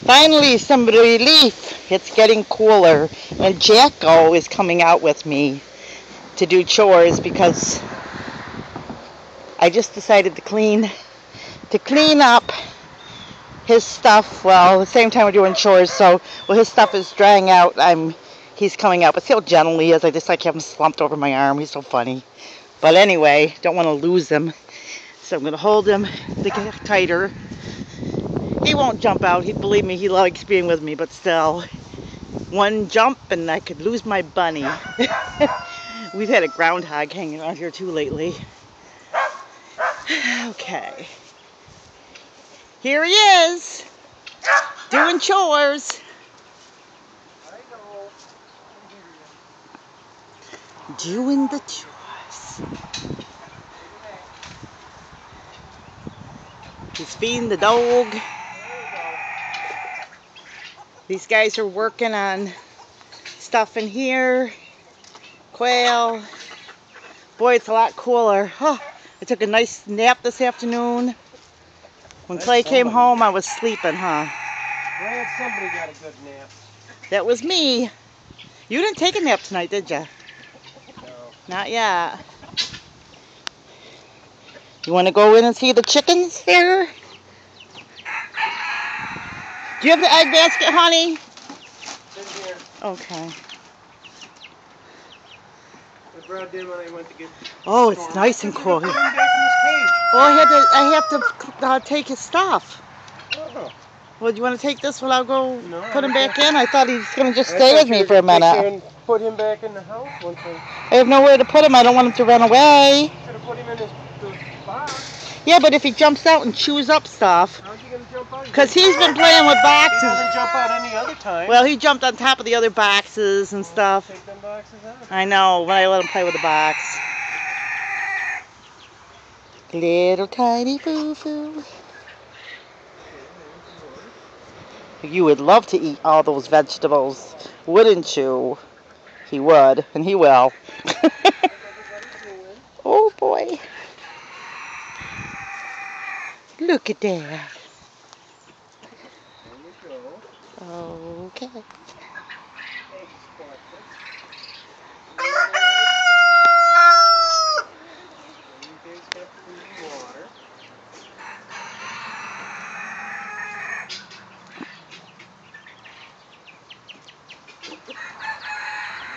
Finally, some relief. It's getting cooler, and Jacko is coming out with me to do chores because I just decided to clean up his stuff. Well, at the same time we're doing chores, so while his stuff is drying out, he's coming out. But see how gentle he is. I just like have him slumped over my arm. He's so funny. But anyway, don't want to lose him, so I'm gonna hold him to get tighter. He won't jump out. Believe me, he likes being with me, but still, one jump and I could lose my bunny. We've had a groundhog hanging around here too lately. Okay. Here he is, doing chores. Doing the chores. He's feeding the dog. These guys are working on stuff in here. Quail. Boy, it's a lot cooler. Oh, I took a nice nap this afternoon. When Clay came home, I was sleeping, huh? Glad somebody got a good nap. That was me. You didn't take a nap tonight, did you? No. Not yet. You want to go in and see the chickens here? Do you have the egg basket, honey? It's in here. Okay. I brought them when I went to get. Oh, it's nice and cool. Put him back in his cage. Oh, I have to take his stuff. Oh. Well, do you want to take this while I'll go No, put him back in? I thought he was going to just I stay thought with you me were for a gonna take minute. care and put him back in the house once I have nowhere to put him. I don't want him to run away. should have put him in the box. Yeah, but if he jumps out and chews up stuff. How's he gonna jump out? Because he's been playing with He boxes. doesn't jump out any other time. Well, he jumped on top of the other boxes and stuff. Take them boxes out. I know, when I let him play with the box. Little tiny foo-foo. You would love to eat all those vegetables, wouldn't you? He would, and he will. Oh boy. Look at that. There you go. Okay.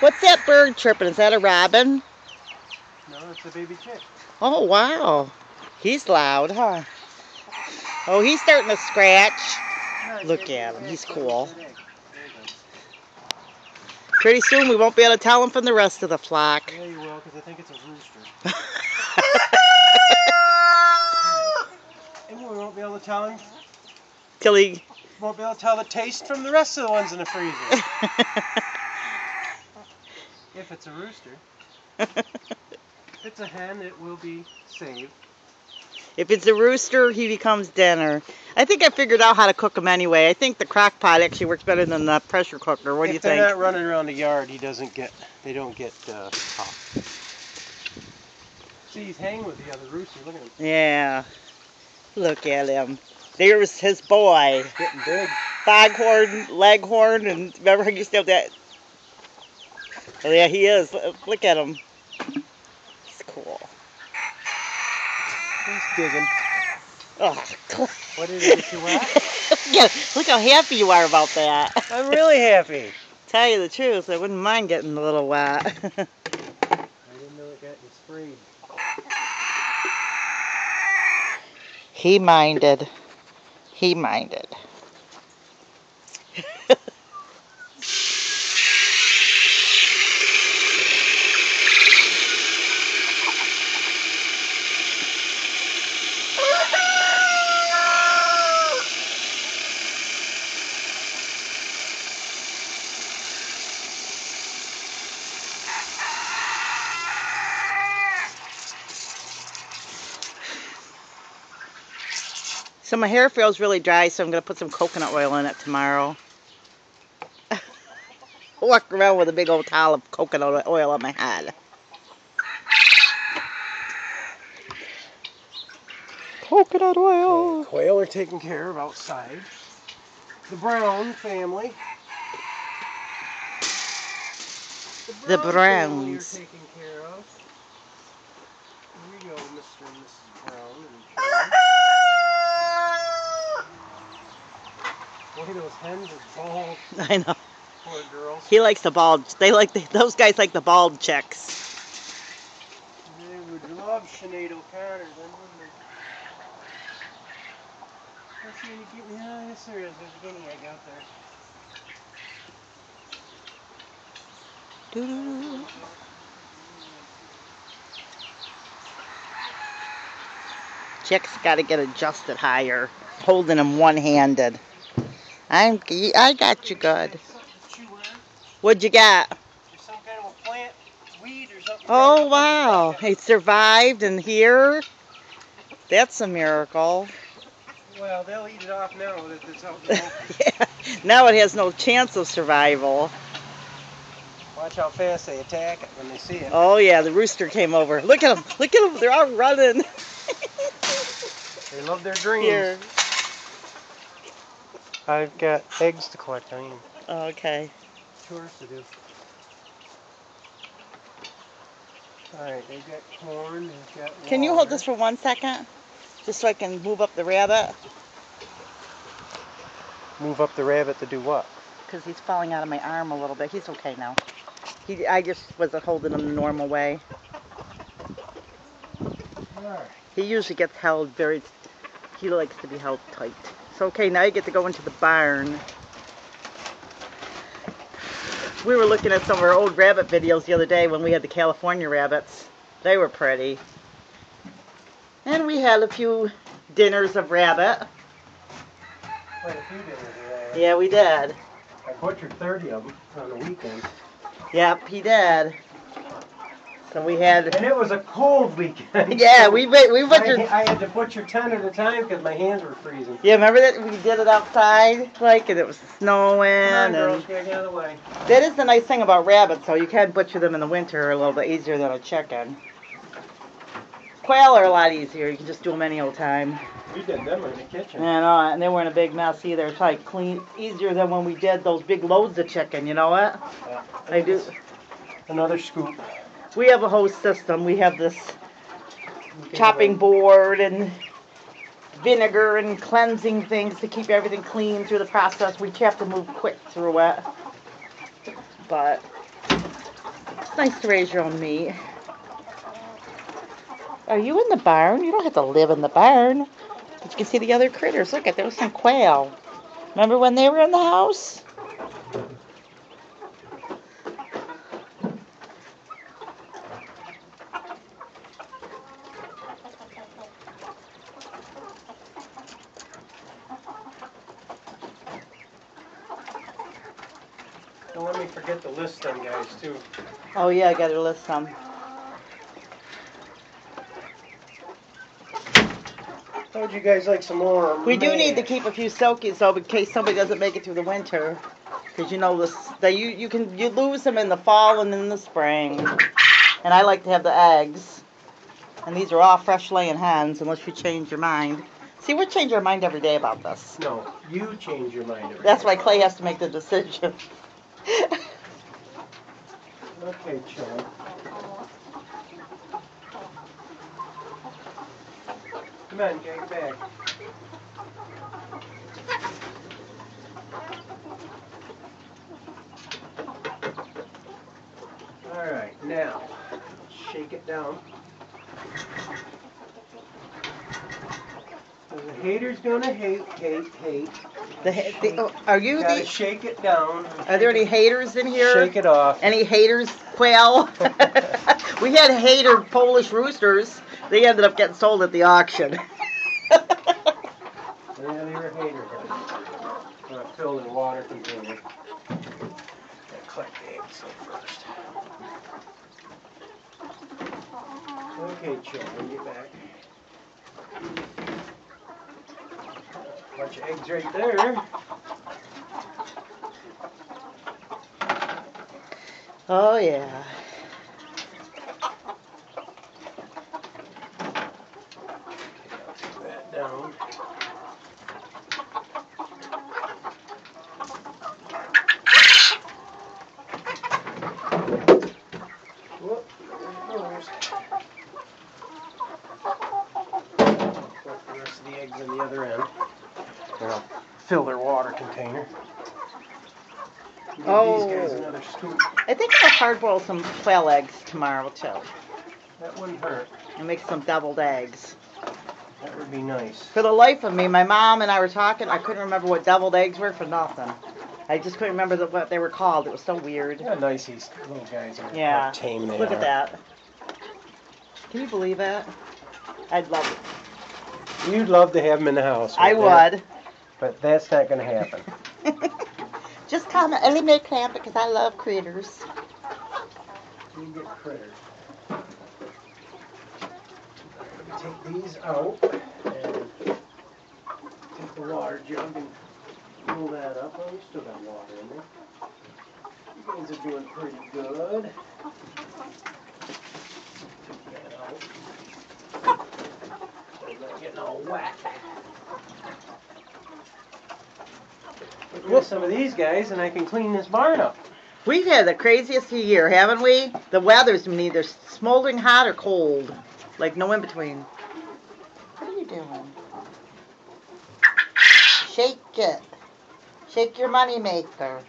What's that bird chirping? Is that a robin? No, it's a baby chick. Oh, wow. He's loud, huh? Oh, he's starting to scratch. Look at him. He's cool. Pretty soon we won't be able to tell him from the rest of the flock. Yeah, you will, because I think it's a rooster. And we won't be able to tell him. Till he... Won't be able to tell the taste from the rest of the ones in the freezer. If it's a rooster. If it's a hen, it will be saved. If it's a rooster, he becomes dinner. I think I figured out how to cook him anyway. I think the crock pot actually works better than the pressure cooker. What do you think? If they're not running around the yard, they don't get hot. See, he's hanging with the other rooster. Look at him. Yeah. Look at him. There's his boy. Getting big. Foghorn, Leghorn, and remember how you used to have that? Oh yeah, he is. Look at him. He's cool. He's digging. Oh, What did it get you wet? yeah, look how happy you are about that. I'm really happy. Tell you the truth, I wouldn't mind getting a little wet. I didn't know it got you sprayed. He minded. He minded. So my hair feels really dry, so I'm going to put some coconut oil in it tomorrow. Walk around with a big old towel of coconut oil on my head. Coconut oil. Okay, quail are taken care of outside. the Brown family. The Family Browns. you're taking care of. Here you go, Mr. and Mrs. Brown. Boy, those hens are bald. I know. Poor girls. He likes the bald. Those guys like the bald chicks. They would love Sinead O'Connor then, wouldn't they? I see any guinea. Yeah, yes there is. There's a guinea egg out there. Doo-doo. Chick's got to get adjusted higher. Holding them one-handed. I got you good. What'd you got? There's some kind of a plant, weed or something. Oh, wow. He survived and here? That's a miracle. Well, they'll eat it off now that it's out in the open. Yeah. Now it has no chance of survival. Watch how fast they attack it when they see it. Oh, yeah. The rooster came over. Look at them. Look at them. They're all running. They love their dreams. Here. I've got eggs to collect. I mean, Okay. chores to do. Alright, they've got corn, they've got water. Can you hold this for 1 second? Just so I can move up the rabbit? Move up the rabbit to do what? Because he's falling out of my arm a little bit. He's okay now. I just wasn't holding him the normal way. Alright. He usually gets held very... He likes to be held tight. So, okay, now you get to go into the barn. We were looking at some of our old rabbit videos the other day when we had the California rabbits. They were pretty. And we had a few dinners of rabbit. Quite a few dinners of rabbit. Yeah, we did. I butchered 30 of them on the weekend. Yep, he did. So we had... And it was a cold weekend. Yeah, we butchered... I had to butcher 10 at a time because my hands were freezing. Yeah, remember that we did it outside, like, and it was snowing. Come on, girls, And get out of the way. that is the nice thing about rabbits, though. You can butcher them in the winter a little bit easier than a chicken. Quail are a lot easier. You can just do them any old time. We did them in the kitchen. And they weren't a big mess either. It's like clean, easier than when we did those big loads of chicken. You know what? Yeah. I do. Another scoop. We have a whole system. We have this chopping board and vinegar and cleansing things to keep everything clean through the process. We have to move quick through it. But it's nice to raise your own meat. Are you in the barn? You don't have to live in the barn. But you can see the other critters. Look, there was some quail. Remember when they were in the house? Don't let me forget to list them guys too. Oh yeah, I got to list some. How would you guys like some more? We do need to keep a few silkies though, in case somebody doesn't make it through the winter. Because you know you lose them in the fall and in the spring. And I like to have the eggs. And these are all fresh laying hens, unless you change your mind. See, we change our mind every day about this. No, you change your mind every That's day. why Clay has to make the decision. Okay, Chili. Come on, get back. Alright, now, shake it down. The hater's gonna hate. Are you Gotta shake it down. Are there any haters in here? Shake it off. Any haters, Quail? We had hater Polish roosters. They ended up getting sold at the auction. Yeah, they were haters. I'm gonna fill the water container. Gotta collect the eggs first. Okay, children, get back. Bunch of eggs right there. Oh yeah. Put that down. the eggs on the other end. And I'll fill their water container. Give these guys another scoop. I think I'll hard boil some quail eggs tomorrow too. That wouldn't hurt. And make some deviled eggs. That would be nice. For the life of me, my mom and I were talking. I couldn't remember what deviled eggs were for nothing. I just couldn't remember what they were called. It was so weird. How nice these little guys are. Yeah. How tame they Look are. at that. Can you believe it? I'd love it. You'd love to have them in the house. I would. But that's not going to happen. Just comment, Ellie Mae Cramp, because I love critters. You get critters. Take these out and take the water jug and fill that up. Oh, we still got water in there. You guys are doing pretty good. Take that out. So I'm not getting all wet. Get rid of some of these guys and I can clean this barn up. We've had the craziest year, haven't we? The weather's been either smoldering hot or cold. Like no in between. What are you doing? Shake it. Shake your money maker.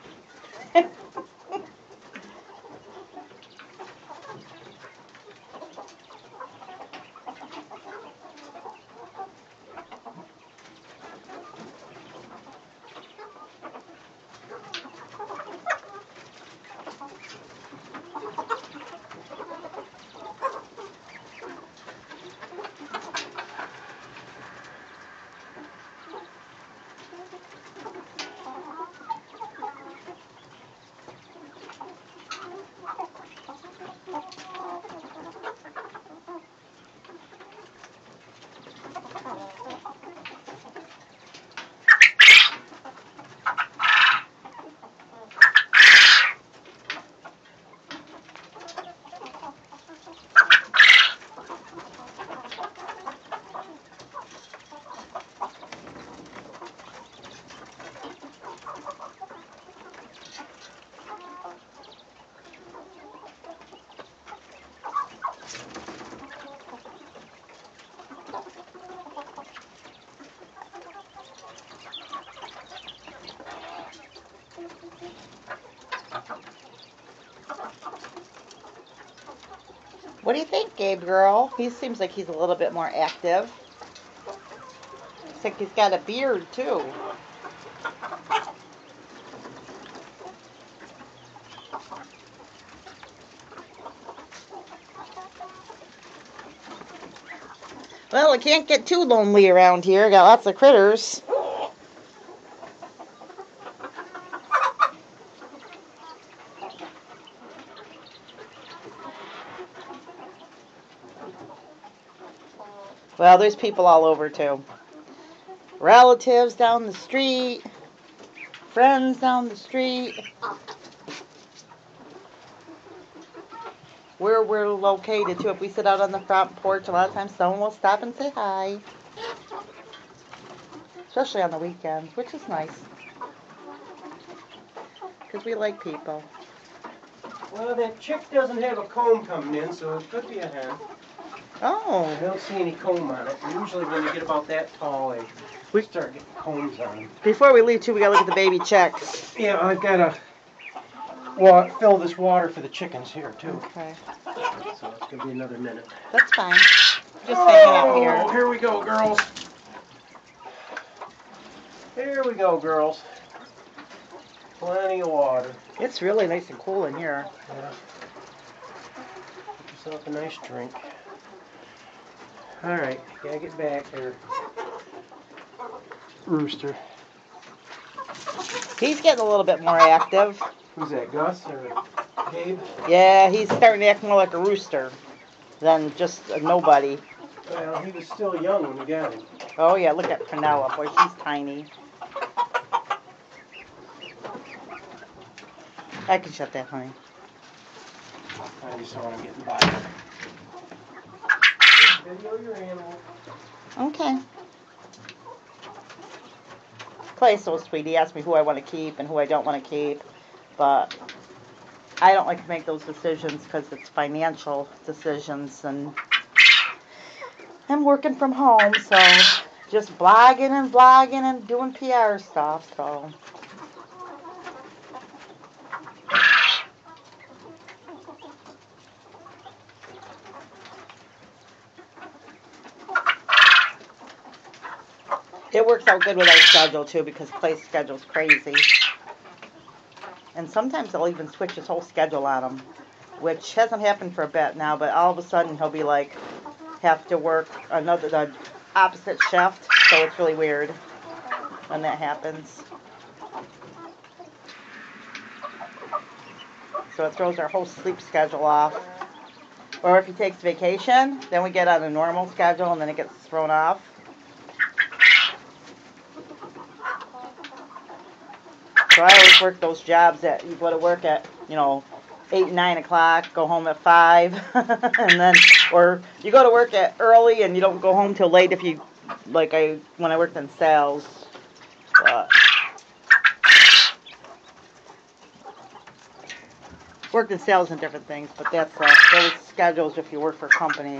What do you think, Gabe girl? He seems like he's a little bit more active. Looks like he's got a beard too. Well, it can't get too lonely around here. Got lots of critters. Well, there's people all over too. Relatives down the street. Friends down the street. Where we're located too. If we sit out on the front porch, a lot of times someone will stop and say hi. Especially on the weekends, which is nice. Because we like people. Well, that chick doesn't have a comb coming in, so it could be a hen. I Oh. don't see any comb on it. Usually when they get about that tall, we start getting combs on them. Before we leave too, we gotta look at the baby chicks. Yeah, I've got to fill this water for the chickens here, too. Okay. So it's going to be another minute. That's fine. Just hanging out Oh, here. here we go, girls. Here we go, girls. Plenty of water. It's really nice and cool in here. Yeah. Get yourself a nice drink. All right, gotta get back there. Rooster. He's getting a little bit more active. Who's that, Gus or Gabe? Yeah, he's starting to act more like a rooster than just a nobody. Well, he was still young when we got him. Oh yeah, look at Prunella. Boy, she's tiny. I can shut that, honey. I just don't want to get in by. Video your animal. Okay. Clay's so sweet. He asked me who I want to keep and who I don't want to keep. But I don't like to make those decisions because it's financial decisions. And I'm working from home, so just blogging and vlogging and doing PR stuff, so. It works out good with our schedule too because Clay's schedule's crazy. And sometimes I'll even switch his whole schedule on him, which hasn't happened for a bit now, but all of a sudden he'll be like, have to work the opposite shift, so it's really weird when that happens. So it throws our whole sleep schedule off. Or if he takes vacation, then we get on a normal schedule and then it gets thrown off. So I always work those jobs that you go to work at, 8, 9 o'clock, go home at 5, and then, or you go to work at early and you don't go home till late if you, when I worked in sales. But worked in sales and different things, but that's those schedules if you work for a company,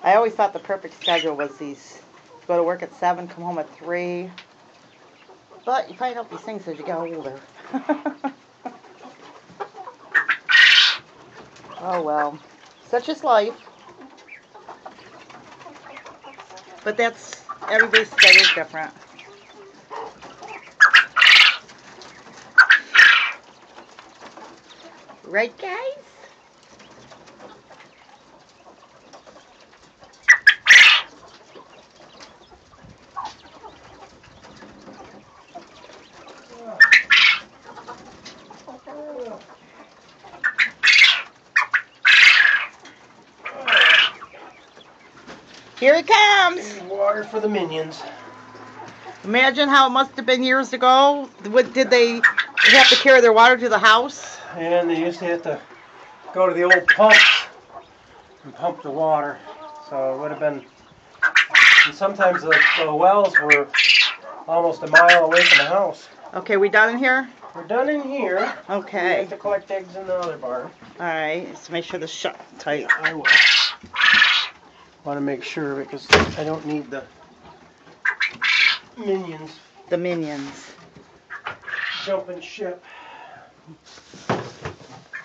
I always thought the perfect schedule was these, go to work at 7, come home at 3. But you find out these things as you get older. Oh well, such is life. But everybody's schedule is different. Right, guys? Here he comes. Water for the minions. Imagine how it must have been years ago. Did they have to carry their water to the house? And they used to have to go to the old pumps and pump the water. So it would have been, and sometimes the wells were almost a mile away from the house. Okay, we done in here? We're done in here. Okay. We have to collect eggs in the other barn. Alright, let's make sure this shut tight. Yeah, I will. Want to make sure because I don't need the minions. The minions. Jumping ship.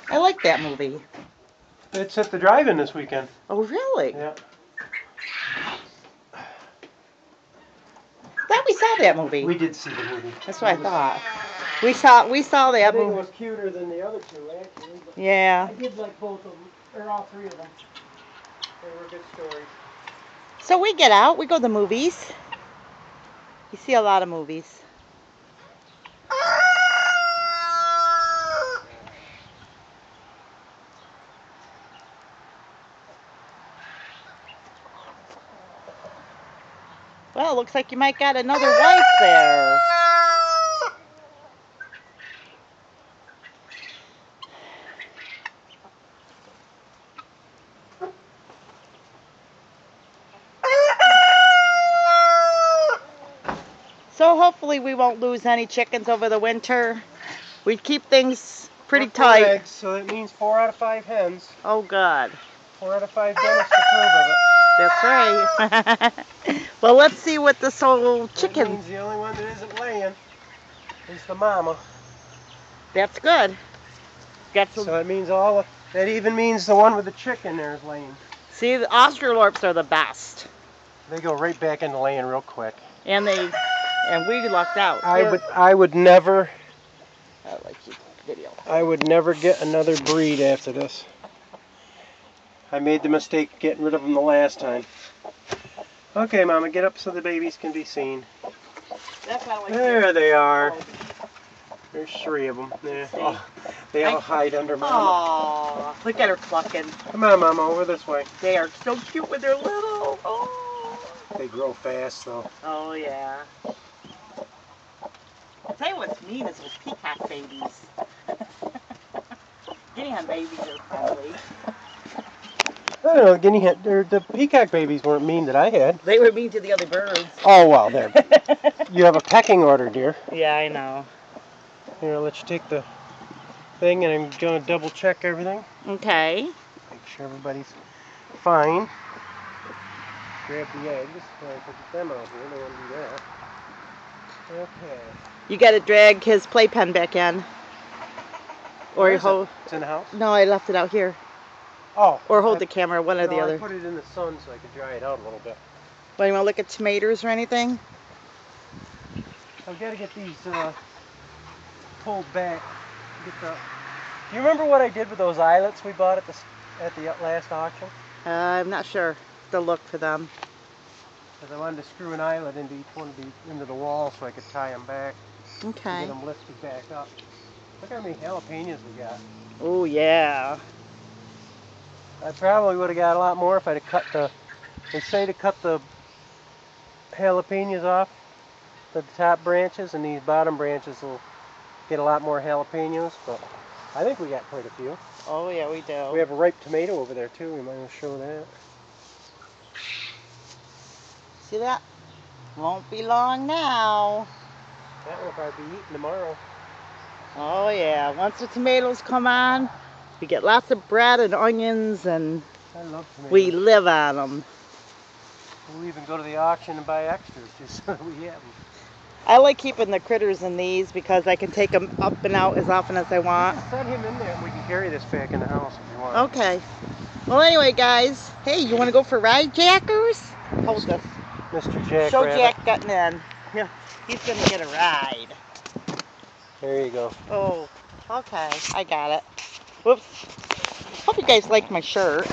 I like that movie. It's at the drive-in this weekend. Oh, really? Yeah. Thought we saw that movie. We did see the movie. That's what I thought. We saw that I think movie. it was cuter than the other two, actually. But Yeah. I did like both of them, or all three of them. They were good stories. So we get out, we go to the movies. You see a lot of movies. Well, looks like you might got another wife there. So hopefully we won't lose any chickens over the winter. We keep things pretty tight. Eggs, so that means 4 out of 5 hens. Oh, God. 4 out of 5 dentists approve of it. That's right. Well, let's see what this whole That chicken... means the only one that isn't laying is the mama. That's good. Got some... So that means that even means the one with the chicken there is laying. See, the Australorps are the best. They go right back into laying real quick. And we lucked out. I would never... I like your video. I would never get another breed after this. I made the mistake of getting rid of them the last time. Okay, Mama, get up so the babies can be seen. That's kind of like There they are. There's 3 of them. There. Oh, they all hide under Mama. Aww, look at her clucking. Come on, Mama, over this way. They are so cute when they're little. Oh, They grow fast, though. oh yeah. I'll tell you what's mean is those peacock babies. Guinea hen babies are friendly. I don't know, the peacock babies weren't mean that I had. They were mean to the other birds. Oh, well, there. You have a pecking order, dear. Yeah, I know. Here, I'll let you take the thing, and I'm going to double check everything. Okay. Make sure everybody's fine. grab the eggs. Put them out here. They want to do that. Okay. You got to drag his playpen back in. Or hold. It's in the house? No, I left it out here. Oh. Or hold the camera, one or the other. I put it in the sun so I could dry it out a little bit. Well, you want to look at tomatoes or anything? I've got to get these pulled back. Do you remember what I did with those eyelets we bought at the last auction? I'm not sure. Still look for them. Because I wanted to screw an eyelet into each one of these into the wall so I could tie them back. Okay. Get them lifted back up. Look how many jalapenos we got. Oh yeah. I probably would have got a lot more if I'd have cut the. They say to cut the jalapenos off the top branches, and these bottom branches will get a lot more jalapenos. But I think we got quite a few. Oh yeah, we do. We have a ripe tomato over there too. We might as well show that. See that? Won't be long now. That will probably be eaten tomorrow. Oh yeah, once the tomatoes come on, we get lots of bread and onions, and I love tomatoes. we live on them. We'll even go to the auction and buy extras just so we have them. I like keeping the critters in these because I can take them up and out as often as I want. Set him in there and we can carry this back in the house if you want. Okay. Well anyway guys, hey, you want to go for a ride, Jackers? Hold this. Mr. Jack Show Rabbit. Jack getting in. Yeah, he's going to get a ride. There you go. Oh, okay. I got it. Whoops. Hope you guys liked my shirt.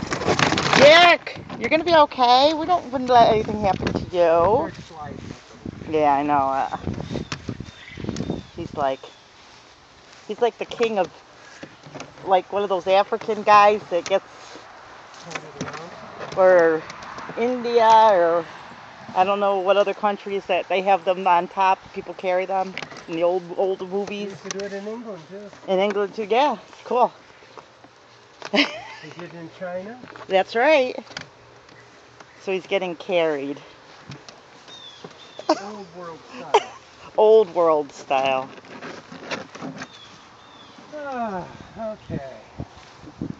Jack, you're going to be okay. We don't want to let anything happen to you. Yeah, I know it. He's like the king of, like one of those African guys that gets, or India, or I don't know what other countries that they have them on top. People carry them in the old movies. You could do it in England too. In England too, yeah. It's cool. They did it in China. That's right. So he's getting carried. Old world style. Old world style. Ah, okay.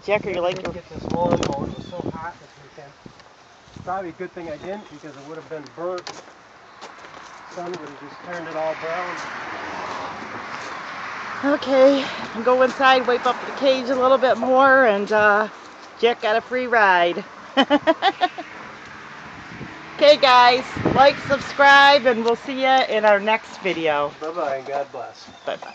Jack, are you like I didn't get this lawn mowed. It was so hot this weekend. Probably a good thing I didn't because it would have been burnt. The sun would have just turned it all brown. Okay, I'll go inside, wipe up the cage a little bit more, and Jack got a free ride. Okay guys, like, subscribe, and we'll see you in our next video. Bye-bye and God bless. Bye-bye.